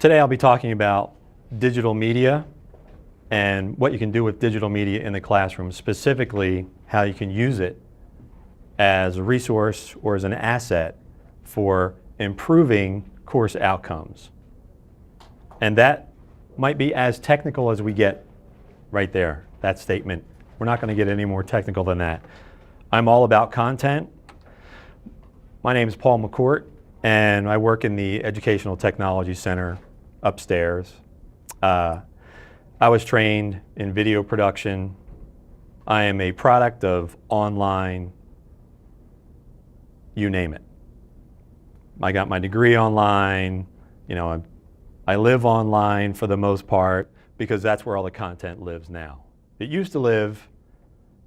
Today I'll be talking about digital media and what you can do with digital media in the classroom, specifically how you can use it as a resource or as an asset for improving course outcomes. And that might be as technical as we get right there, that statement. We're not going to get any more technical than that. I'm all about content. My name is Paul McCourt, and I work in the Educational Technology Center upstairs. I was trained in video production. I am a product of online, you name it. I got my degree online. You know, I live online for the most part because that's where all the content lives now. It used to live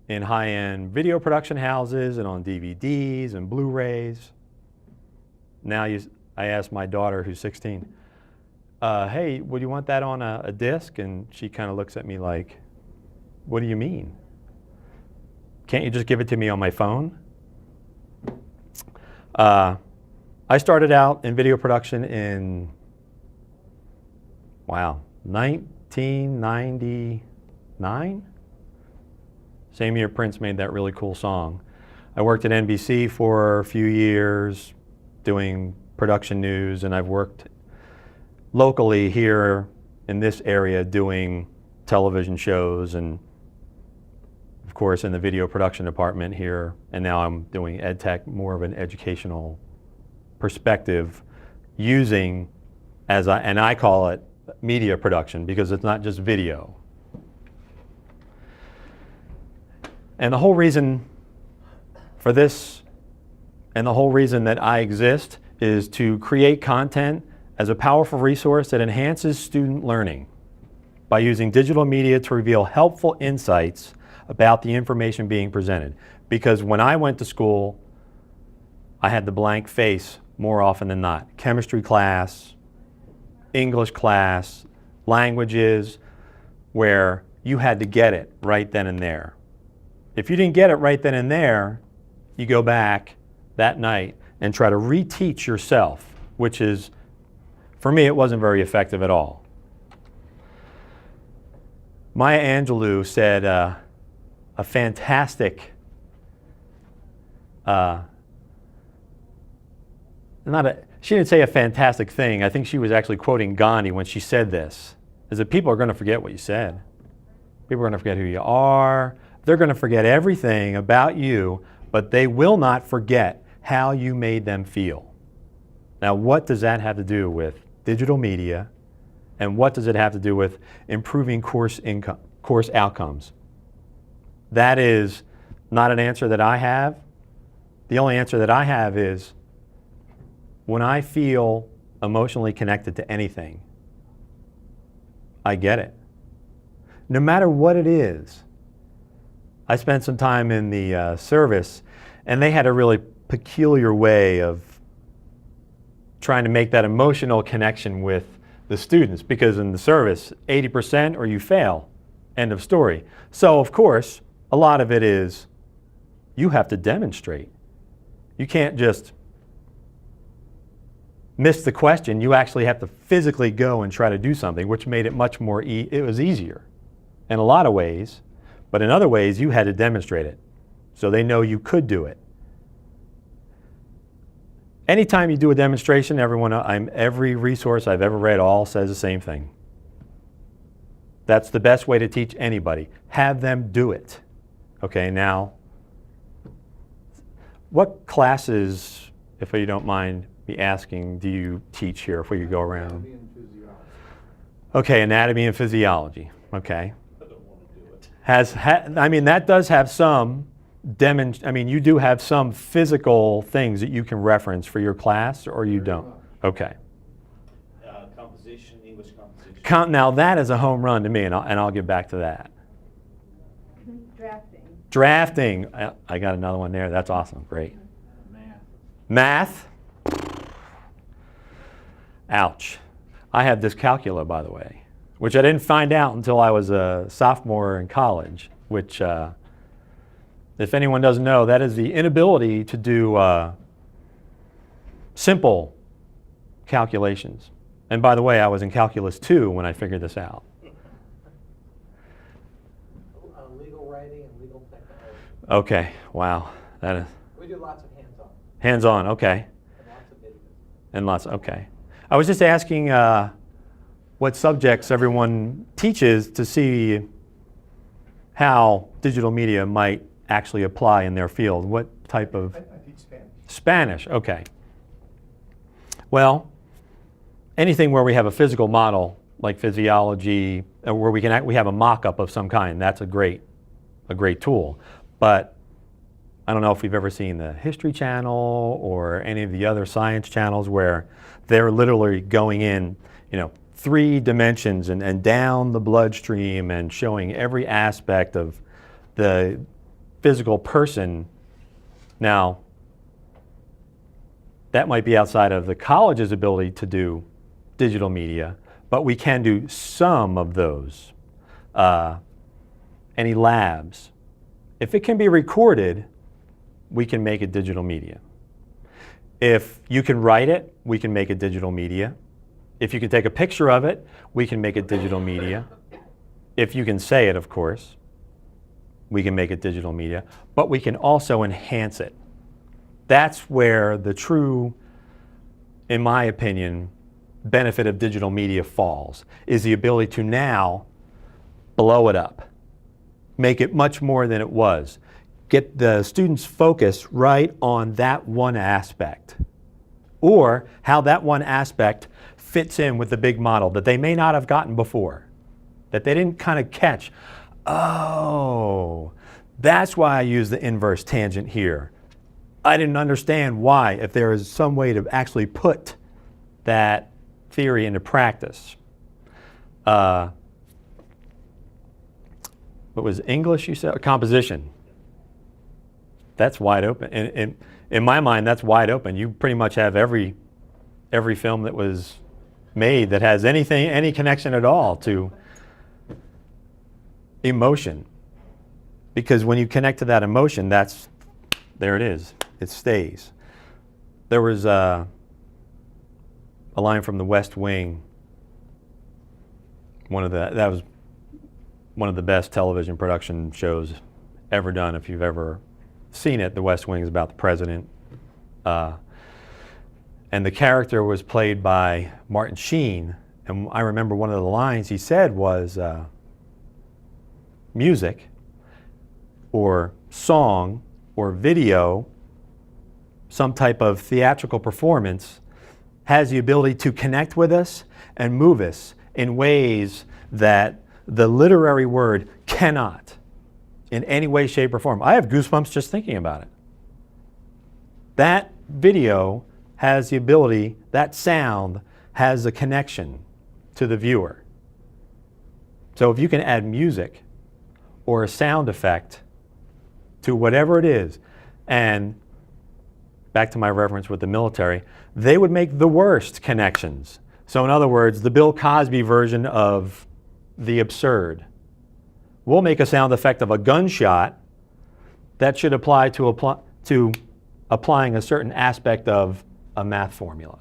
in high-end video production houses and on DVDs and Blu-rays. Now I asked my daughter, who's 16, hey, would you want that on a disc? And she kind of looks at me like, what do you mean? Can't you just give it to me on my phone? I started out in video production in, wow, 1999? Same year Prince made that really cool song. I worked at NBC for a few years doing production news, and I've worked locally here in this area doing television shows and of course in the video production department here, and now I'm doing ed tech, more of an educational perspective, using and I call it media production because it's not just video. And the whole reason for this and the whole reason that I exist is to create content as a powerful resource that enhances student learning by using digital media to reveal helpful insights about the information being presented. Because when I went to school, I had the blank face more often than not. Chemistry class, English class, languages, where you had to get it right then and there. If you didn't get it right then and there, you go back that night and try to reteach yourself, which is, for me, it wasn't very effective at all. Maya Angelou said a fantastic, she didn't say a fantastic thing. I think she was actually quoting Gandhi when she said this, is that people are going to forget what you said. People are going to forget who you are. They're going to forget everything about you, but they will not forget how you made them feel. Now, what does that have to do with digital media, and what does it have to do with improving course outcomes? That is not an answer that I have. The only answer that I have is when I feel emotionally connected to anything, I get it. No matter what it is. I spent some time in the service, and they had a really peculiar way of trying to make that emotional connection with the students, because in the service, 80% or you fail, end of story. So of course, a lot of it is you have to demonstrate. You can't just miss the question. You actually have to physically go and try to do something, which made it much more, it was easier in a lot of ways. But in other ways, you had to demonstrate it. So they know you could do it. Anytime you do a demonstration, every resource I've ever read all says the same thing. That's the best way to teach anybody. Have them do it. Okay, now, what classes, if you don't mind me asking, do you teach here if we could go around? Anatomy and physiology. Okay, anatomy and physiology. Okay. That does have some you do have some physical things that you can reference for your class, or you don't? Okay. Composition, English composition. Now that is a home run to me, and I'll get back to that. Drafting. Drafting. I got another one there. That's awesome. Great. Math. Ouch. I had dyscalculia, by the way, which I didn't find out until I was a sophomore in college, which, if anyone doesn't know, that is the inability to do simple calculations. And by the way, I was in Calculus 2 when I figured this out. Legal writing and legal technology. Okay, wow. That is We do lots of hands-on. hands-on, okay. And lots of videos. And lots, okay. I was just asking what subjects everyone teaches to see how digital media might actually apply in their field. What type of? I teach Spanish. Spanish, okay. Well, anything where we have a physical model, like physiology, where we have a mock-up of some kind, that's a great tool. But I don't know if we've ever seen the History Channel or any of the other science channels where they're literally going in, 3 dimensions and down the bloodstream and showing every aspect of the physical person. Now, that might be outside of the college's ability to do digital media, but we can do some of those. Any labs. If it can be recorded, we can make it digital media. If you can write it, we can make it digital media. If you can take a picture of it, we can make it digital media. If you can say it, of course, we can make it digital media, but we can also enhance it. That's where the true, in my opinion, benefit of digital media falls, is the ability to now blow it up, make it much more than it was, get the students' focus right on that one aspect, or how that one aspect fits in with the big model that they may not have gotten before, that they didn't kind of catch. Oh, that's why I use the inverse tangent here. I didn't understand why, if there is some way to actually put that theory into practice. What was English you said? Composition. That's wide open. In my mind, that's wide open. You pretty much have every film that was made that has any connection at all to emotion. Because when you connect to that emotion, there it is. It stays. There was a line from The West Wing. That was one of the best television production shows ever done. If you've ever seen it, The West Wing is about the president. And the character was played by Martin Sheen. And I remember one of the lines he said was, music or song or video, some type of theatrical performance, has the ability to connect with us and move us in ways that the literary word cannot in any way, shape, or form. I have goosebumps just thinking about it. That video has the ability, that sound has a connection to the viewer. So if you can add music or a sound effect to whatever it is, and back to my reference with the military, they would make the worst connections. So in other words, the Bill Cosby version of the absurd. We'll make a sound effect of a gunshot that should apply to applying a certain aspect of a math formula.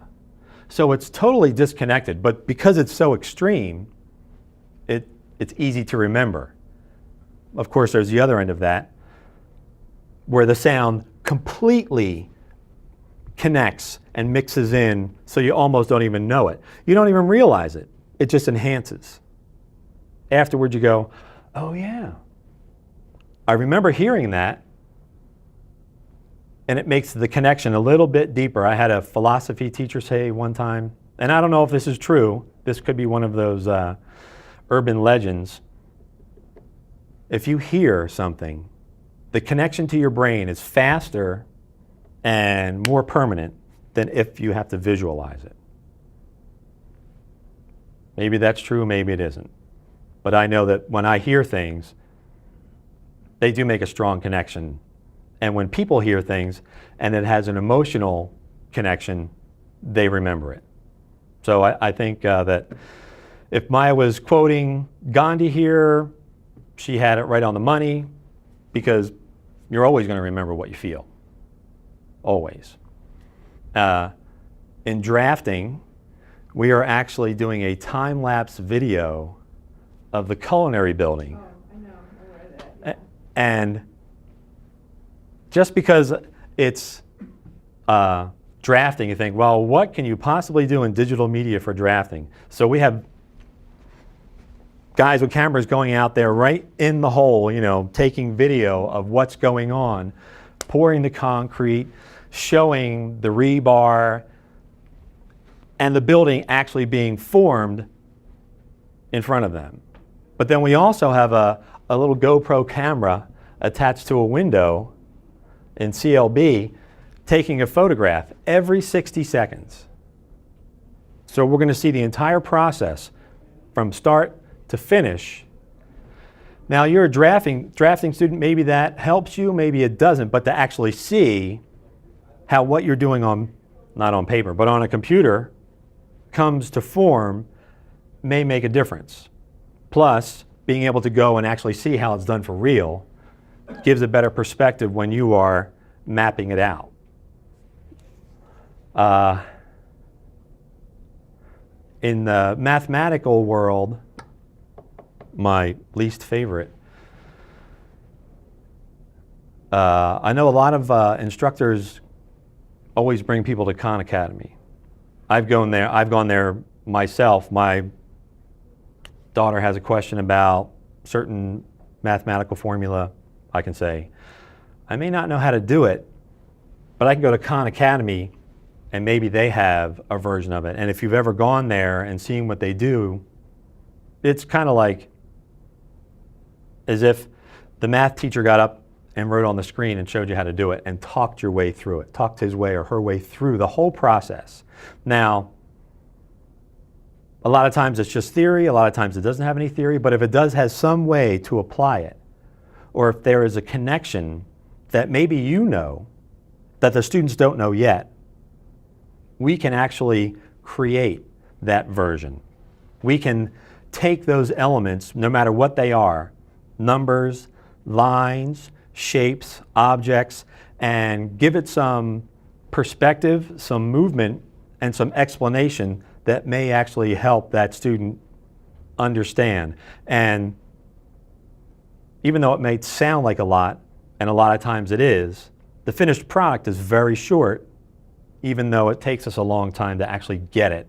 So it's totally disconnected, but because it's so extreme, it's easy to remember. Of course, there's the other end of that, where the sound completely connects and mixes in so you almost don't even know it. You don't even realize it. It just enhances. Afterwards you go, oh yeah, I remember hearing that, and it makes the connection a little bit deeper. I had a philosophy teacher say one time, and I don't know if this is true, this could be one of those urban legends. If you hear something, the connection to your brain is faster and more permanent than if you have to visualize it. Maybe that's true, maybe it isn't. But I know that when I hear things, they do make a strong connection. And when people hear things and it has an emotional connection, they remember it. So I think that if Maya was quoting Gandhi here, she had it right on the money, because you're always going to remember what you feel. Always. In drafting, we are actually doing a time-lapse video of the culinary building. Oh, I know, I read that. Yeah. And just because it's drafting, you think, well, what can you possibly do in digital media for drafting? So we have guys with cameras going out there right in the hole, you know, taking video of what's going on, pouring the concrete, showing the rebar, and the building actually being formed in front of them. But then we also have a little GoPro camera attached to a window in CLB taking a photograph every 60 seconds. So we're going to see the entire process from start to finish. Now you're a drafting student, maybe that helps you, maybe it doesn't, but to actually see how what you're doing on, not on paper, but on a computer comes to form may make a difference. Plus, being able to go and actually see how it's done for real gives a better perspective when you are mapping it out. In the mathematical world, my least favorite, I know a lot of instructors always bring people to Khan Academy. I've gone there myself. My daughter has a question about certain mathematical formula. I can say, I may not know how to do it, but I can go to Khan Academy and maybe they have a version of it. And if you've ever gone there and seen what they do, it's kind of like as if the math teacher got up and wrote on the screen and showed you how to do it and talked your way through it, talked his way or her way through the whole process. Now, a lot of times it's just theory, a lot of times it doesn't have any theory, but if it does have some way to apply it, or if there is a connection that maybe you know that the students don't know yet, we can actually create that version. We can take those elements, no matter what they are, numbers, lines, shapes, objects, and give it some perspective, some movement, and some explanation that may actually help that student understand. And even though it may sound like a lot, and a lot of times it is, the finished product is very short, even though it takes us a long time to actually get it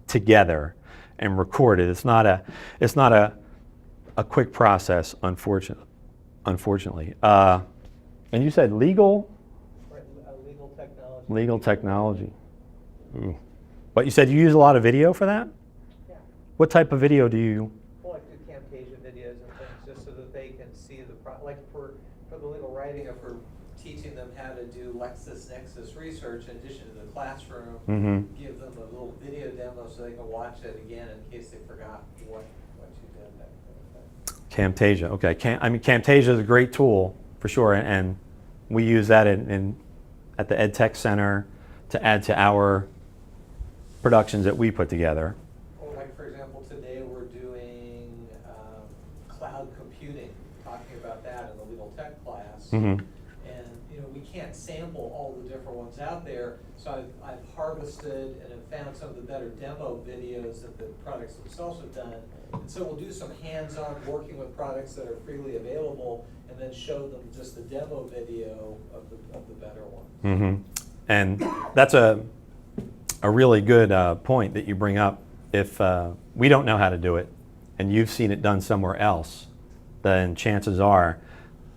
together and record it. It's not a quick process, unfortunately. And you said legal? Right, legal technology. Legal technology. Ooh. But you said you use a lot of video for that? Yeah. What type of video do you? Well, I do Camtasia videos and things just so that they can see like for the legal writing, if we're teaching them how to do LexisNexis research in addition to the classroom, give them a little video demo so they can watch it again in case they forgot what you did. That kind of thing. Camtasia, okay. Camtasia is a great tool for sure, and we use that at the EdTech Center to add to our productions that we put together. Well, like for example, today we're doing cloud computing, talking about that in the legal tech class. And we can't sample all the different ones out there, so I've harvested and have found some of the better demo videos that the products themselves have done. And so we'll do some hands-on working with products that are freely available, and then show them just the demo video of the better ones. And that's a really good point that you bring up. If we don't know how to do it, and you've seen it done somewhere else, then chances are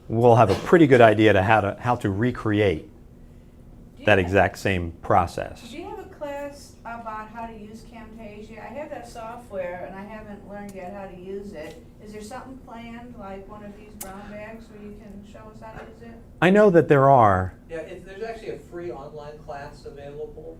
we'll have a pretty good idea to how to recreate that exact same process. Do you have a class about how to use Camtasia? I have that software and I haven't learned yet how to use it. Is there something planned, like one of these brown bags where you can show us how to use it? I know that there are. Yeah, there's actually a free online class available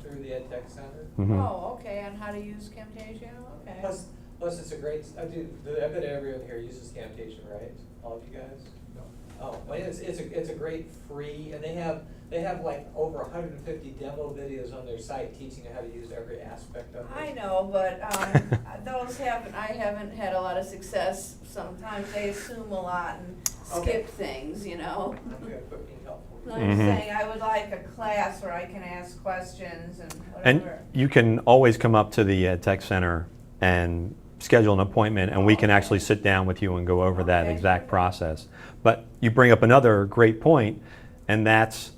through the EdTech Center. Oh, okay, on how to use Camtasia, okay. Plus it's a great, I bet everyone here uses Camtasia, right? All of you guys? No. Oh, well, it's a great free, and they have like over 150 demo videos on their site teaching you how to use every aspect of it. I know, but I haven't had a lot of success. Sometimes they assume a lot and skip things, you know. I'm going to quit being helpful I'm saying I would like a class where I can ask questions and And whatever. you can always come up to the tech center and schedule an appointment, and we can actually sit down with you and go over that Okay. exact process. But you bring up another great point, and that's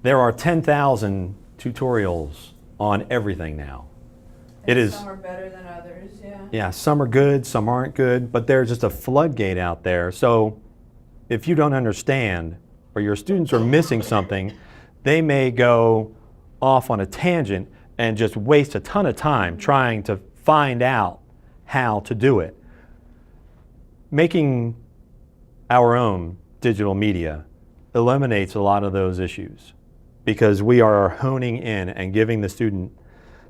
there are 10,000 tutorials on everything now. It And is. Some are better than others, yeah. Yeah, some are good, some aren't good, but there's just a floodgate out there. So if you don't understand or your students are missing something, they may go off on a tangent and just waste a ton of time trying to find out how to do it. Making our own digital media eliminates a lot of those issues because we are honing in and giving the student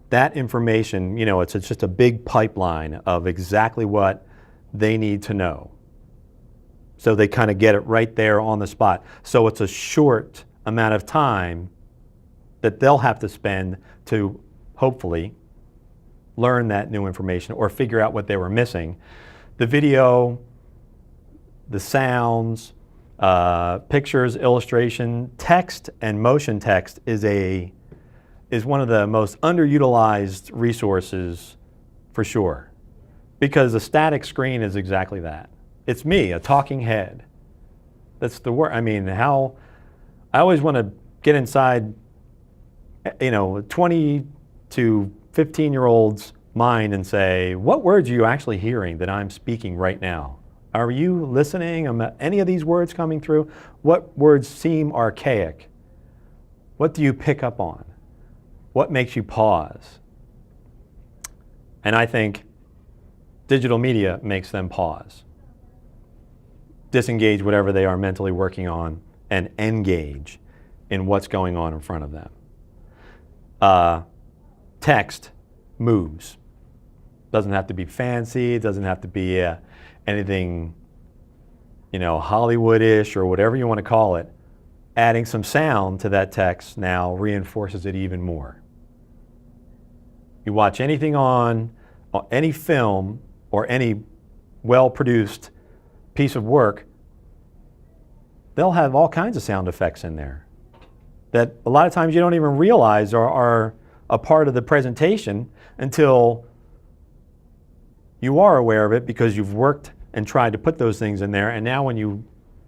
that information. You know, it's just a big pipeline of exactly what they need to know. So they kind of get it right there on the spot. So it's a short amount of time that they'll have to spend to hopefully learn that new information or figure out what they were missing. The video, the sounds, pictures, illustration, text, and motion text is one of the most underutilized resources for sure. Because a static screen is exactly that. It's me, a talking head. That's the word. I mean, I always want to get inside, 20 to 15-year-old's mind and say, what words are you actually hearing that I'm speaking right now? Are you listening? Any of these words coming through? What words seem archaic? What do you pick up on? What makes you pause? And I think digital media makes them pause. Disengage whatever they are mentally working on and engage in what's going on in front of them. Text moves. Doesn't have to be fancy. It doesn't have to be anything, Hollywood-ish or whatever you want to call it. Adding some sound to that text now reinforces it even more. You watch anything on any film or any well-produced piece of work, they'll have all kinds of sound effects in there that a lot of times you don't even realize are a part of the presentation until you are aware of it because you've worked and tried to put those things in there. And now when you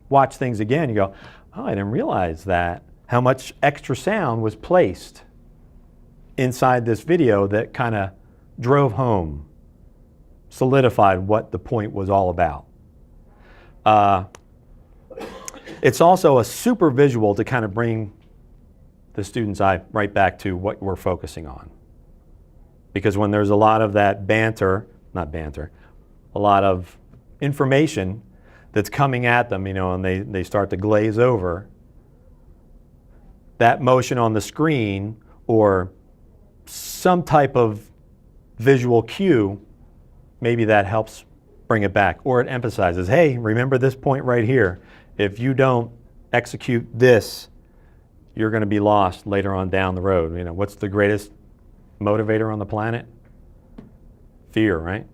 watch things again, you go, oh, I didn't realize that, how much extra sound was placed inside this video that kind of drove home, solidified what the point was all about. It's also a super visual to kind of bring the student's eye right back to what we're focusing on. Because when there's a lot of that a lot of information that's coming at them, and they start to glaze over, that motion on the screen or some type of visual cue, maybe that helps bring it back, or it emphasizes, hey, remember this point right here. If you don't execute this, you're going to be lost later on down the road. What's the greatest motivator on the planet? Fear, right?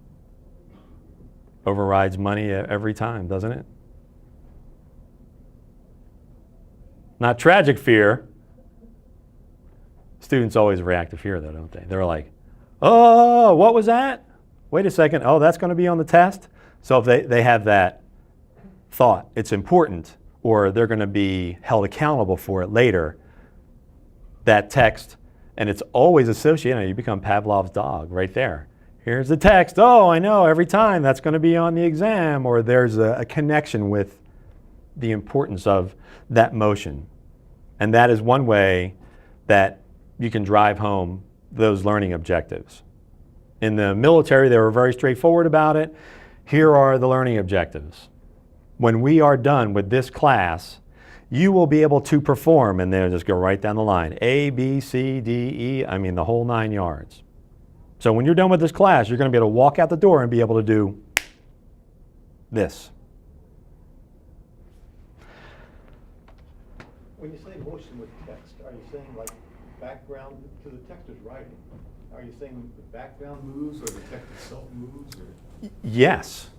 Overrides money every time, doesn't it? Not tragic fear. Students always react to fear, though, don't they? They're like, oh, what was that? Wait a second. Oh, that's going to be on the test? So if they have that thought, it's important, or they're going to be held accountable for it later, that text, and it's always associated, you become Pavlov's dog right there. Here's the text. Oh, I know, every time that's going to be on the exam, or there's a connection with the importance of that motion. And that is one way that you can drive home those learning objectives. In the military, they were very straightforward about it. Here are the learning objectives. When we are done with this class, you will be able to perform, and they'll just go right down the line. A, B, C, D, E, the whole 9 yards. So when you're done with this class, you're going to be able to walk out the door and be able to do this. When you say motion with text, are you saying like background to the text is writing? Are you saying the background moves or the text itself moves? Or? Yes.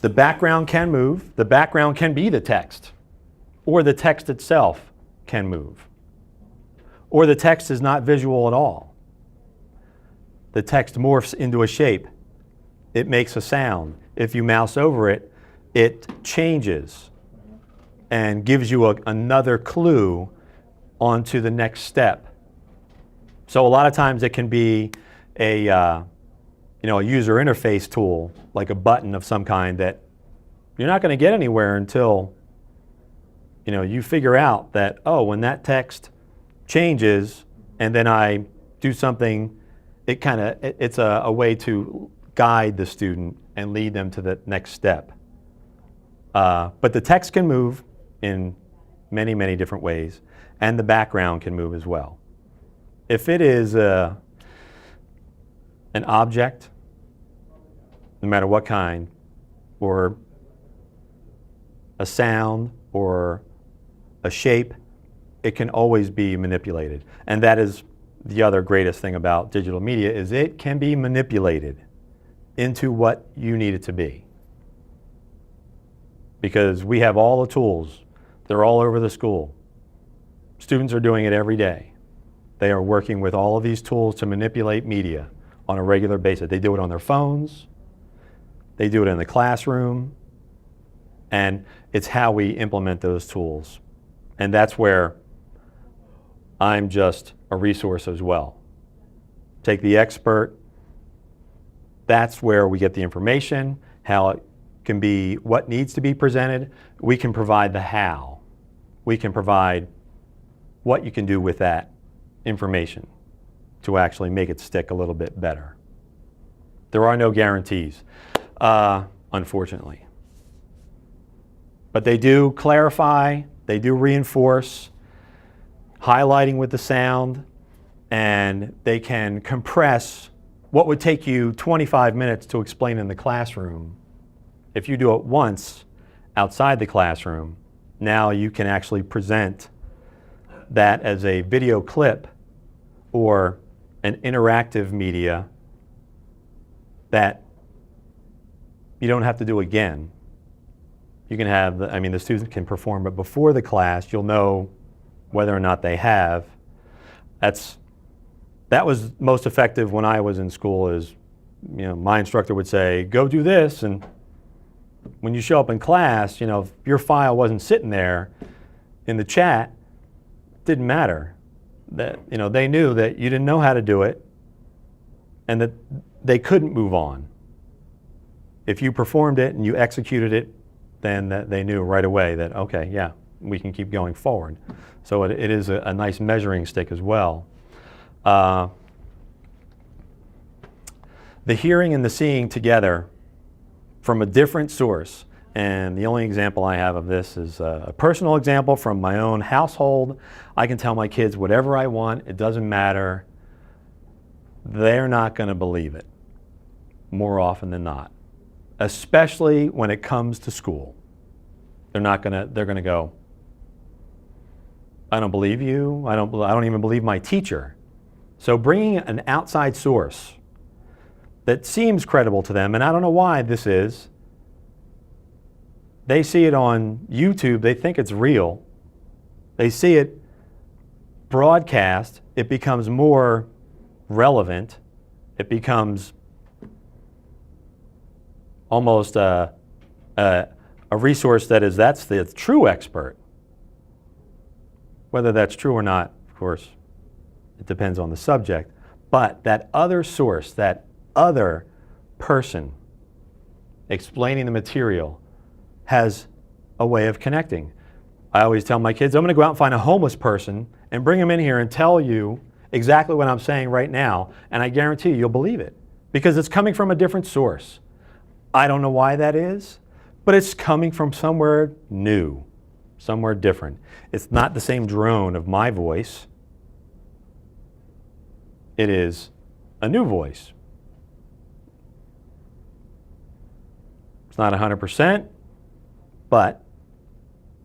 The background can move. The background can be the text or the text itself can move. Or the text is not visual at all. The text morphs into a shape. It makes a sound. If you mouse over it, it changes and gives you another clue onto the next step. So a lot of times it can be a user interface tool, like a button of some kind that you're not going to get anywhere until you figure out that, oh, when that text changes and then I do something, it's a way to guide the student and lead them to the next step. But the text can move in many, many different ways, and the background can move as well. If it is an object, no matter what kind, or a sound, or a shape, it can always be manipulated. And that is the other greatest thing about digital media, is it can be manipulated into what you need it to be. Because we have all the tools. They're all over the school. Students are doing it every day. They are working with all of these tools to manipulate media on a regular basis. They do it on their phones. They do it in the classroom. And it's how we implement those tools. And that's where I'm just a resource as well. Take the expert. That's where we get the information, how it can be, what needs to be presented. We can provide the how. We can provide what you can do with that information to actually make it stick a little bit better. There are no guarantees, unfortunately. But they do clarify, they do reinforce, highlighting with the sound, and they can compress what would take you 25 minutes to explain in the classroom. If you do it once outside the classroom, now you can actually present that as a video clip or an interactive media that you don't have to do again. You can have, the students can perform, but before the class, you'll know whether or not they have. That was most effective when I was in school. Is, my instructor would say, go do this, and when you show up in class, if your file wasn't sitting there in the chat, it didn't matter. That they knew that you didn't know how to do it, and that they couldn't move on. If you performed it and you executed it, then they knew right away that, okay, yeah, we can keep going forward. So it is a nice measuring stick as well. The hearing and the seeing together from a different source. And the only example I have of this is a personal example from my own household. I can tell my kids whatever I want. It doesn't matter. They're not going to believe it more often than not, especially when it comes to school. They're going to go, I don't believe you. I don't even believe my teacher. So bringing an outside source that seems credible to them, and I don't know why this is. They see it on YouTube, they think it's real. They see it broadcast, it becomes more relevant. It becomes almost a resource that's the true expert. Whether that's true or not, of course, it depends on the subject. But that other source, that other person explaining the material has a way of connecting. I always tell my kids, I'm going to go out and find a homeless person and bring them in here and tell you exactly what I'm saying right now, and I guarantee you'll believe it because it's coming from a different source. I don't know why that is, but it's coming from somewhere new, somewhere different. It's not the same drone of my voice. It is a new voice. It's not 100%, but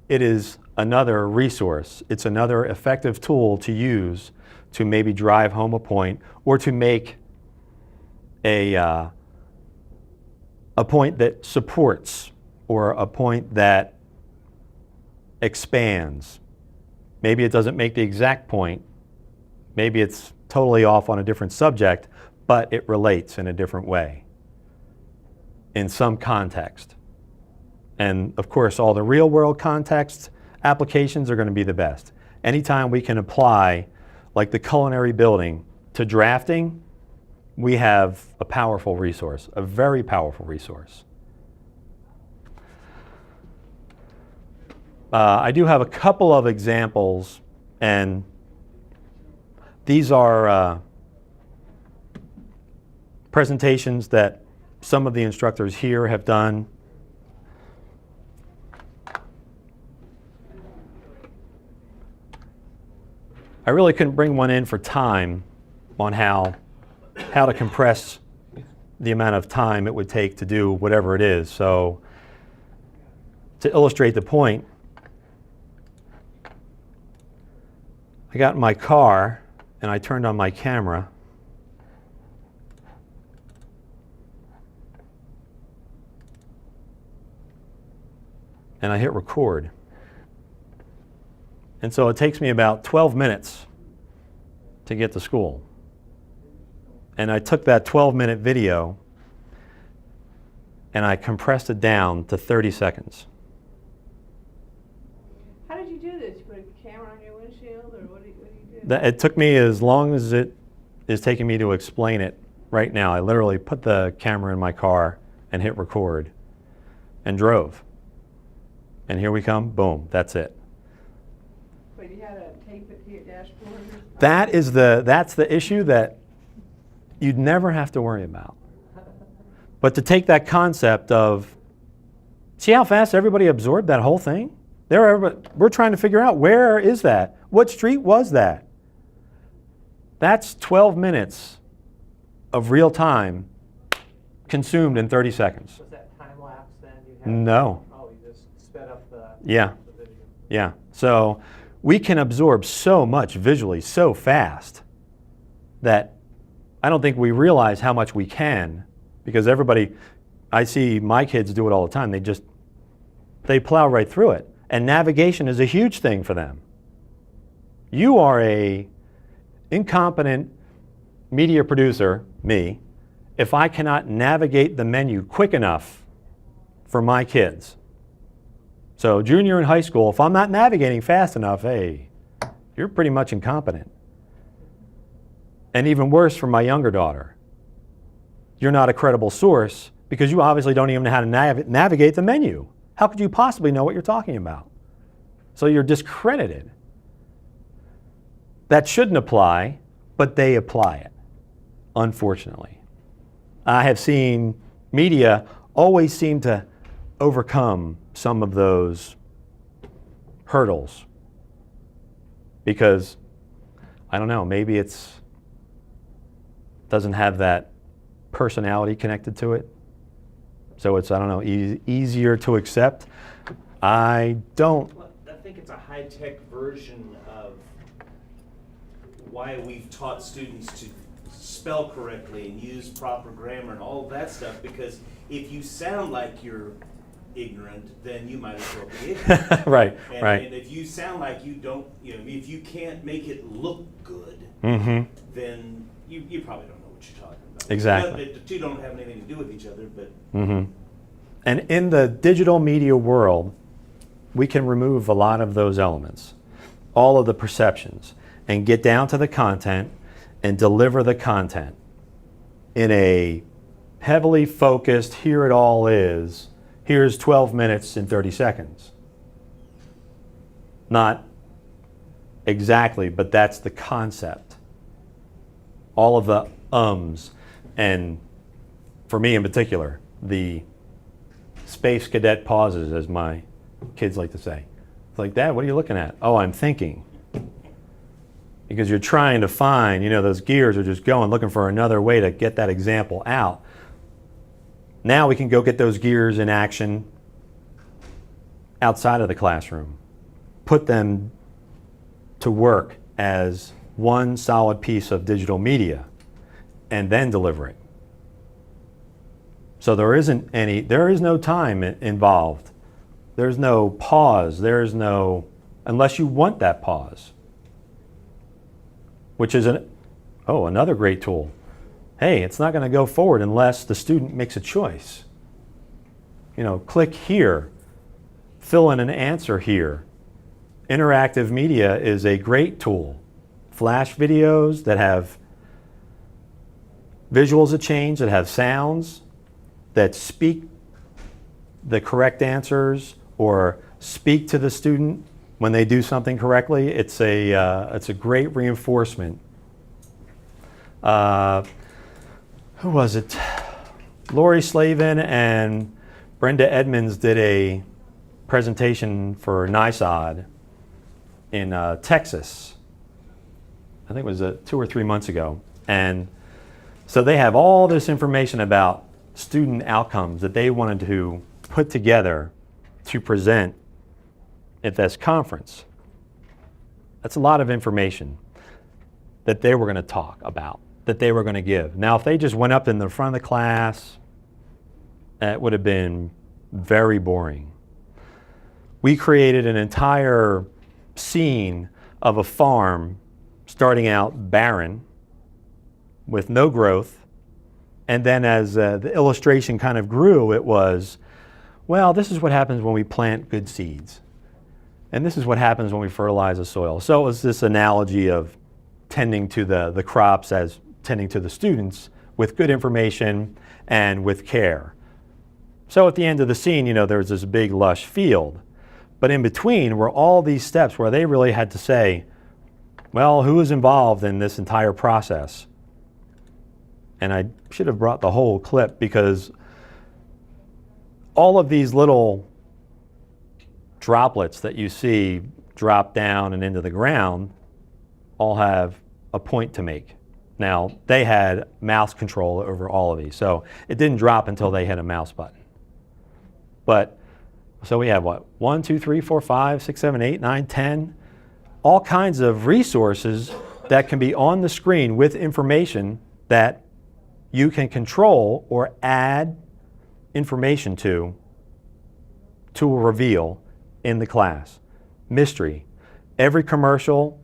it is another resource. It's another effective tool to use to maybe drive home a point or to make a point that supports or a point that expands Maybe it doesn't make the exact point. Maybe it's totally off on a different subject, but it relates in a different way in some context. And of course, all the real world context applications are going to be the best. Anytime we can apply, like the culinary building, to drafting, we have a powerful resource, a very powerful resource. I do have a couple of examples, and these are presentations that some of the instructors here have done. I really couldn't bring one in for time on how to compress the amount of time it would take to do whatever it is. So to illustrate the point, I got in my car and I turned on my camera. And I hit record. And so it takes me about 12 minutes to get to school. And I took that 12-minute video and I compressed it down to 30 seconds. How did you do this? You put a camera on your windshield, or what do you do? It took me as long as it is taking me to explain it right now. I literally put the camera in my car and hit record and drove. And here we come, boom, that's it. But you had to tape it to your dashboard? That's the issue that you'd never have to worry about. But to take that concept of, see how fast everybody absorbed that whole thing? We're trying to figure out, where is that? What street was that? That's 12 minutes of real time consumed in 30 seconds. Was that time lapse then? No. Oh, you just sped up the Yeah. the video. Yeah. So we can absorb so much visually so fast that I don't think we realize how much we can, because I see my kids do it all the time. They plow right through it. And navigation is a huge thing for them. You are a incompetent media producer, me, if I cannot navigate the menu quick enough for my kids. So junior in high school, if I'm not navigating fast enough, hey, you're pretty much incompetent. And even worse for my younger daughter, you're not a credible source because you obviously don't even know how to navigate the menu. How could you possibly know what you're talking about? So you're discredited. That shouldn't apply, but they apply it, unfortunately. I have seen media always seem to overcome some of those hurdles because, I don't know, maybe it doesn't have that personality connected to it. So it's, I don't know, easier to accept. I think it's a high-tech version of why we've taught students to spell correctly and use proper grammar and all of that stuff, because if you sound like you're ignorant, then you might as well be ignorant. Right, and, right. And if you sound like you don't, if you can't make it look good, then you probably don't know what you're talking about. Exactly. The two don't have anything to do with each other, but. And in the digital media world, we can remove a lot of those elements, all of the perceptions, and get down to the content and deliver the content in a heavily focused, here it all is, here's 12 minutes and 30 seconds. Not exactly, but that's the concept. All of the ums, and for me in particular, the space cadet pauses, as my kids like to say. It's like, Dad, what are you looking at? Oh, I'm thinking. Because you're trying to find, those gears are just going, looking for another way to get that example out. Now we can go get those gears in action outside of the classroom. Put them to work as one solid piece of digital media and then deliver it. So there is no time involved. There's no pause. There's no unless you want that pause, which is another great tool. Hey, it's not going to go forward unless the student makes a choice. Click here, fill in an answer here. Interactive media is a great tool. Flash videos that have visuals that change, that have sounds, that speak the correct answers or speak to the student when they do something correctly. It's a great reinforcement. Who was it? Lori Slavin and Brenda Edmonds did a presentation for NISOD in Texas. I think it was 2 or 3 months ago. And so they have all this information about student outcomes that they wanted to put together to present at this conference. That's a lot of information that they were going to talk about, that they were going to give. Now, if they just went up in the front of the class, that would have been very boring. We created an entire scene of a farm starting out barren with no growth. And then as the illustration kind of grew, it was, well, this is what happens when we plant good seeds. And this is what happens when we fertilize the soil. So it was this analogy of tending to the crops as tending to the students with good information and with care. So at the end of the scene, there was this big lush field. But in between were all these steps where they really had to say, well, who is involved in this entire process? And I should have brought the whole clip because all of these little droplets that you see drop down and into the ground all have a point to make. Now, they had mouse control over all of these, so it didn't drop until they hit a mouse button. But, so we have what? 1, 2, 3, 4, 5, 6, 7, 8, 9, 10. All kinds of resources that can be on the screen with information that you can control or add information to a reveal in the class. Mystery. Every commercial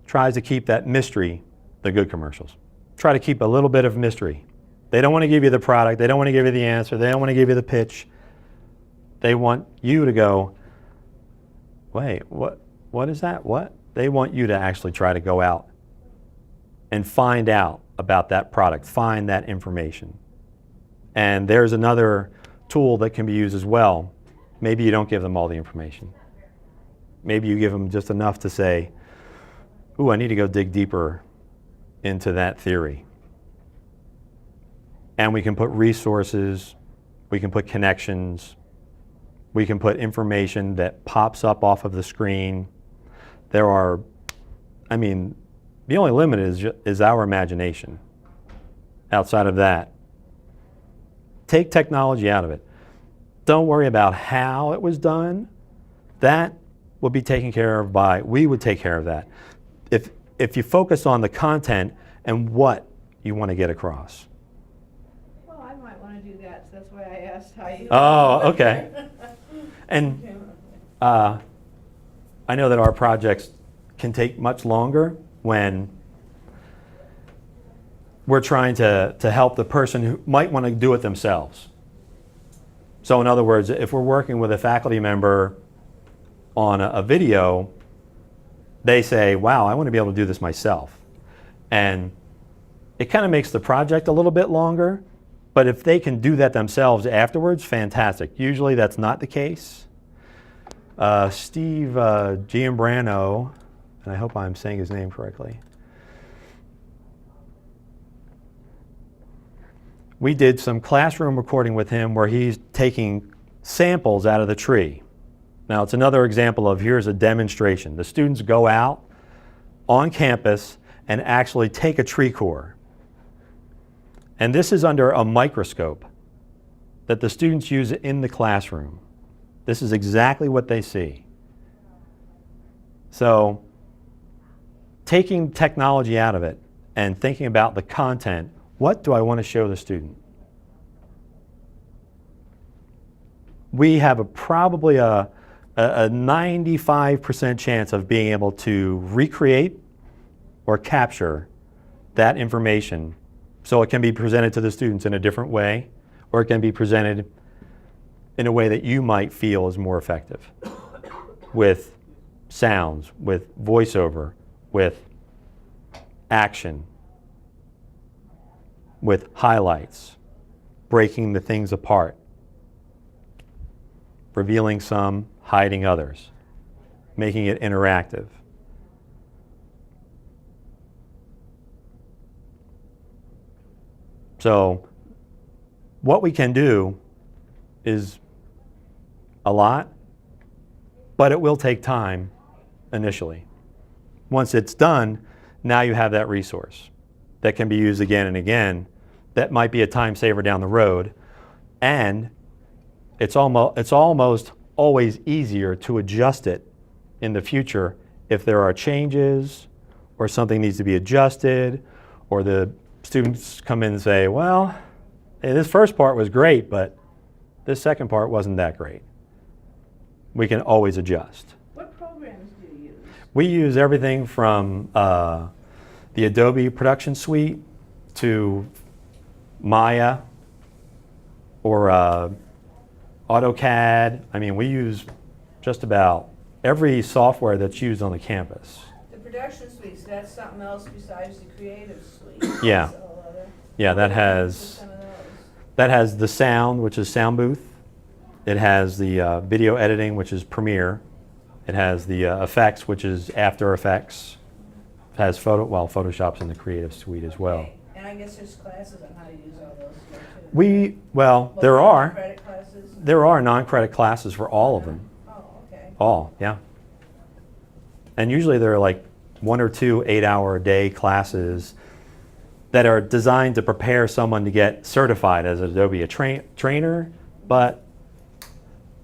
tries to keep that mystery, the good commercials. Try to keep a little bit of mystery. They don't want to give you the product. They don't want to give you the answer. They don't want to give you the pitch. They want you to go, wait, what is that? What? They want you to actually try to go out and find out about that product, find that information. And there's another tool that can be used as well. Maybe you don't give them all the information. Maybe you give them just enough to say, ooh, I need to go dig deeper into that theory. And we can put resources, we can put connections, we can put information that pops up off of the screen. There are, the only limit is our imagination. Outside of that, take technology out of it. Don't worry about how it was done. That will be taken care of we would take care of that. If you focus on the content and what you want to get across. Well, I might want to do that, so that's why I asked how you. Oh, okay. And I know that our projects can take much longer when we're trying to help the person who might want to do it themselves. So in other words, if we're working with a faculty member on a video, they say, wow, I want to be able to do this myself. And it kind of makes the project a little bit longer, but if they can do that themselves afterwards, fantastic. Usually that's not the case. Steve Giambrano, and I hope I'm saying his name correctly. We did some classroom recording with him where he's taking samples out of the tree. Now it's another example of here's a demonstration. The students go out on campus and actually take a tree core. And this is under a microscope that the students use in the classroom. This is exactly what they see. So taking technology out of it and thinking about the content, what do I want to show the student? We have probably a a 95% chance of being able to recreate or capture that information so it can be presented to the students in a different way, or it can be presented in a way that you might feel is more effective, with sounds, with voiceover, with action, with highlights, breaking the things apart, revealing some, hiding others, making it interactive. So what we can do is a lot, but it will take time initially. Once it's done, now you have that resource that can be used again and again. That might be a time saver down the road, and it's almost always easier to adjust it in the future if there are changes or something needs to be adjusted, or the students come in and say, well, hey, this first part was great, but this second part wasn't that great. We can always adjust. What programs do you use? We use everything from the Adobe Production Suite to Maya or AutoCAD. I mean, we use just about every software that's used on the campus. The production suites, that's something else besides the creative suite? Yeah. That's a whole other- Yeah, that What are has some of those? the sound, which is Sound Booth. It has the video editing, which is Premiere. It has the effects, which is After Effects. It has Photoshop's in the creative suite as well. Okay. And I guess there's classes on how to use all those here too. Well, Both there are. credit classes? There are non-credit classes for all of them. Oh, okay. All, yeah. And usually they're like 1 or 2 8-hour-a-day classes that are designed to prepare someone to get certified as an Adobe trainer, but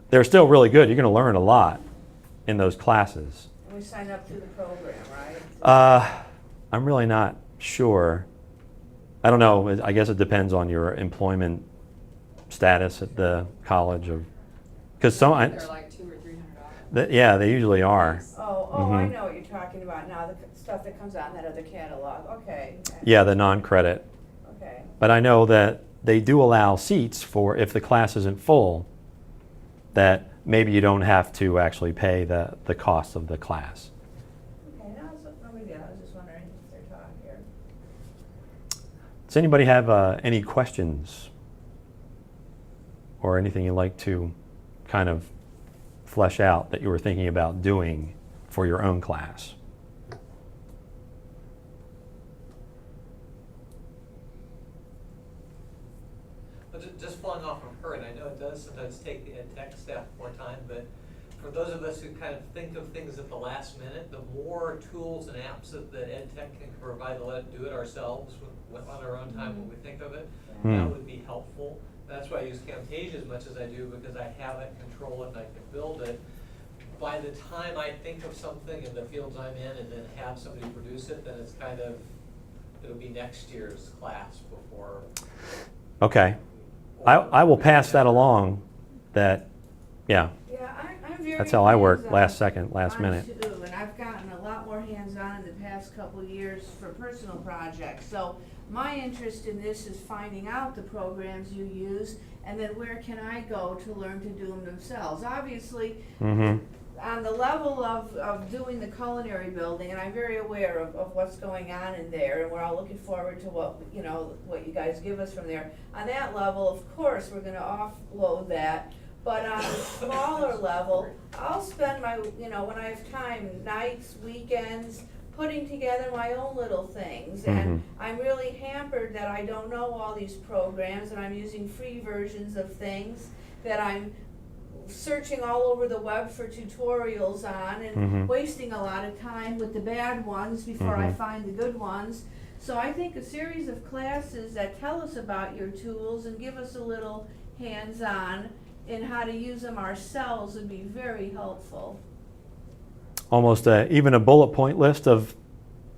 they're still really good. You're going to learn a lot in those classes. And we sign up through the program, right? I'm really not sure. I don't know. I guess it depends on your employment status at the college, because some. They're like $200 or $300. Yeah, they usually are. Oh, I know what you're talking about now, the stuff that comes out in that other catalog. Okay. Yeah, the non-credit. Okay. But I know that they do allow seats for if the class isn't full, that maybe you don't have to actually pay the cost of the class. Okay, no, no big deal. I was just wondering if they're taught here. Does anybody have any questions or anything you'd like to kind of flesh out that you were thinking about doing for your own class? But just following off from her, and I know it does sometimes take the ed tech staff more time, but for those of us who kind of think of things at the last minute, the more tools and apps that ed tech can provide to let us do it ourselves on our own time when we think of it, that would be helpful. That's why I use Camtasia as much as I do, because I have it, control it, and I can build it. By the time I think of something in the fields I'm in and then have somebody produce it, then it's kind of, it'll be next year's class before. Okay. I will pass that along. That, yeah. Yeah, I'm very That's how I work, hands-on last second, last on minute. too, and I've gotten a lot more hands-on in the past couple of years for personal projects. So my interest in this is finding out the programs you use, and then where can I go to learn to do them themselves. Obviously, on the level of doing the culinary building, and I'm very aware of what's going on in there, and we're all looking forward to what you guys give us from there. On that level, of course, we're gonna offload that. But on a smaller level, I'll spend my, when I have time, nights, weekends, putting together my own little things. And I'm really hampered that I don't know all these programs, and I'm using free versions of things that I'm searching all over the web for tutorials on, and wasting a lot of time with the bad ones before I find the good ones. So I think a series of classes that tell us about your tools and give us a little hands-on in how to use them ourselves would be very helpful. Almost even a bullet point list of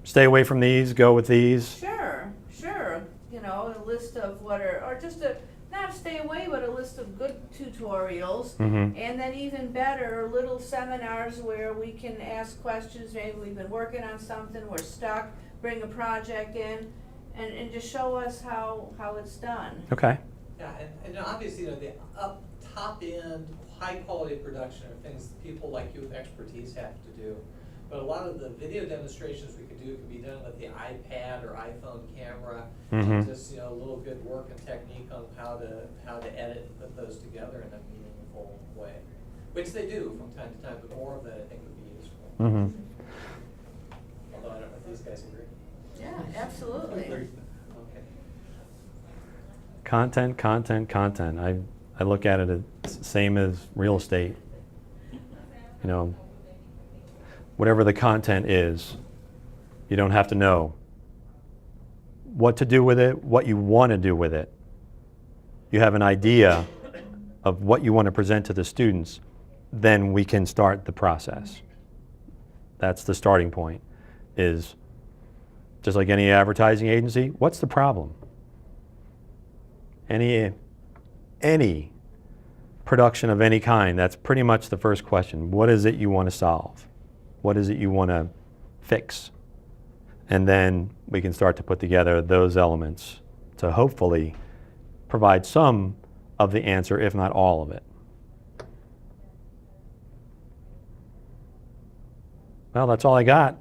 stay away from these, go with these. Sure, a list of what are, or just not a stay away with a list of good tutorials, Mhm. and then even better, little seminars where we can ask questions, maybe we've been working on something, we're stuck, bring a project in, and just show us how it's done. Okay. Yeah, and obviously, you know, the top end, high quality production are things that people like you with expertise have to do. But a lot of the video demonstrations we could do could be done with the iPad or iPhone camera. Mhm. Just, you know, a little good work and technique on how to edit and put those together in a meaningful way. Which they do from time to time, but more of that I think would be useful. Mhm. Although I don't know if these guys agree. Yeah, absolutely. Okay. Content, content, content. I look at it as same as real estate. You know, whatever the content is, you don't have to know what to do with it, what you want to do with it. You have an idea of what you want to present to the students, then we can start the process. That's the starting point, is just like any advertising agency, what's the problem? Any production of any kind, that's pretty much the first question. What is it you want to solve? What is it you want to fix? And then we can start to put together those elements to hopefully provide some of the answer, if not all of it. Well, that's all I got.